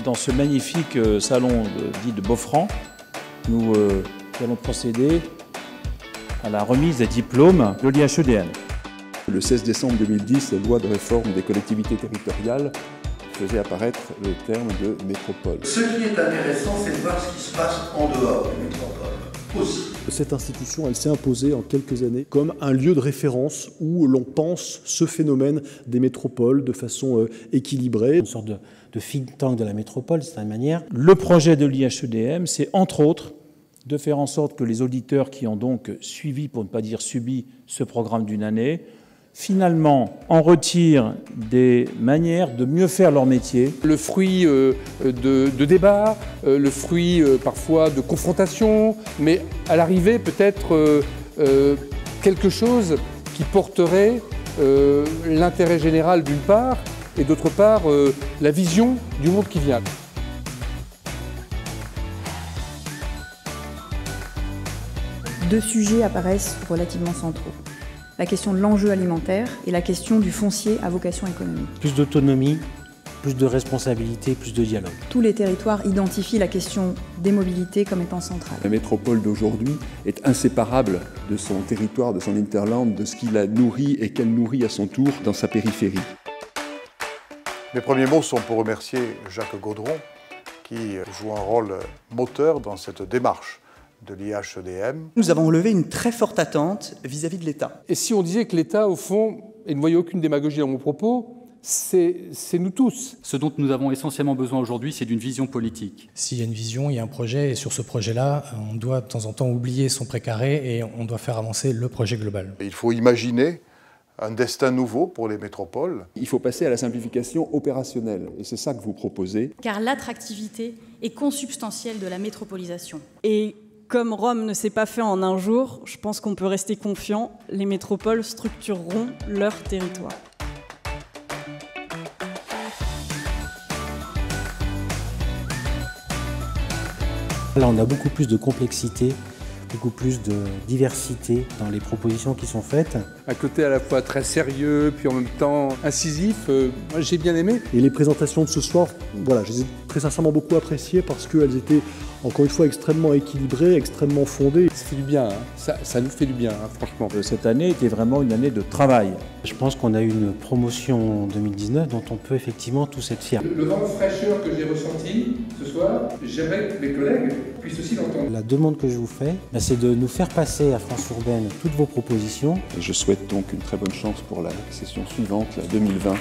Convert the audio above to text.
Dans ce magnifique salon dit de Beaufranc, nous allons procéder à la remise des diplômes de l'IHEDM. Le 16 décembre 2010, la loi de réforme des collectivités territoriales faisait apparaître le terme de métropole. Ce qui est intéressant, c'est de voir ce qui se passe en dehors des métropoles aussi. Cette institution, elle s'est imposée en quelques années comme un lieu de référence où l'on pense ce phénomène des métropoles de façon équilibrée. Une sorte de think tank de la métropole, c'est une manière. Le projet de l'IHEDM, c'est entre autres de faire en sorte que les auditeurs qui ont donc suivi, pour ne pas dire subi, ce programme d'une année, finalement en retirent des manières de mieux faire leur métier. Le fruit de débats, le fruit parfois de confrontation, mais à l'arrivée peut-être quelque chose qui porterait l'intérêt général d'une part et d'autre part la vision du monde qui vient. Deux sujets apparaissent relativement centraux. La question de l'enjeu alimentaire et la question du foncier à vocation économique. Plus d'autonomie, plus de responsabilité, plus de dialogue. Tous les territoires identifient la question des mobilités comme étant centrale. La métropole d'aujourd'hui est inséparable de son territoire, de son hinterland, de ce qui la nourrit et qu'elle nourrit à son tour dans sa périphérie. Mes premiers mots sont pour remercier Jacques Gaudron qui joue un rôle moteur dans cette démarche de l'IHEDM. Nous avons levé une très forte attente vis-à-vis de l'État. Et si on disait que l'État, au fond, et ne voyez aucune démagogie dans mon propos, c'est nous tous. Ce dont nous avons essentiellement besoin aujourd'hui, c'est d'une vision politique. S'il y a une vision, il y a un projet, et sur ce projet-là, on doit de temps en temps oublier son précaré et on doit faire avancer le projet global. Il faut imaginer un destin nouveau pour les métropoles. Il faut passer à la simplification opérationnelle, et c'est ça que vous proposez. Car l'attractivité est consubstantielle de la métropolisation. Et comme Rome ne s'est pas fait en un jour, je pense qu'on peut rester confiant, les métropoles structureront leur territoire. Là, on a beaucoup plus de complexité, beaucoup plus de diversité dans les propositions qui sont faites. Un côté à la fois très sérieux, puis en même temps incisif, moi j'ai bien aimé. Et les présentations de ce soir, voilà, je les ai très sincèrement beaucoup appréciées parce qu'elles étaient, encore une fois, extrêmement équilibrées, extrêmement fondées. Ça fait du bien, hein. Ça nous fait du bien, hein, franchement. Cette année était vraiment une année de travail. Je pense qu'on a eu une promotion 2019 dont on peut effectivement tous être fiers. Le vent de fraîcheur que j'ai ressenti ce soir, j'aimerais que mes collègues puissent aussi l'entendre. La demande que je vous fais, c'est de nous faire passer à France Urbaine toutes vos propositions. Et je souhaite donc une très bonne chance pour la session suivante, la 2020.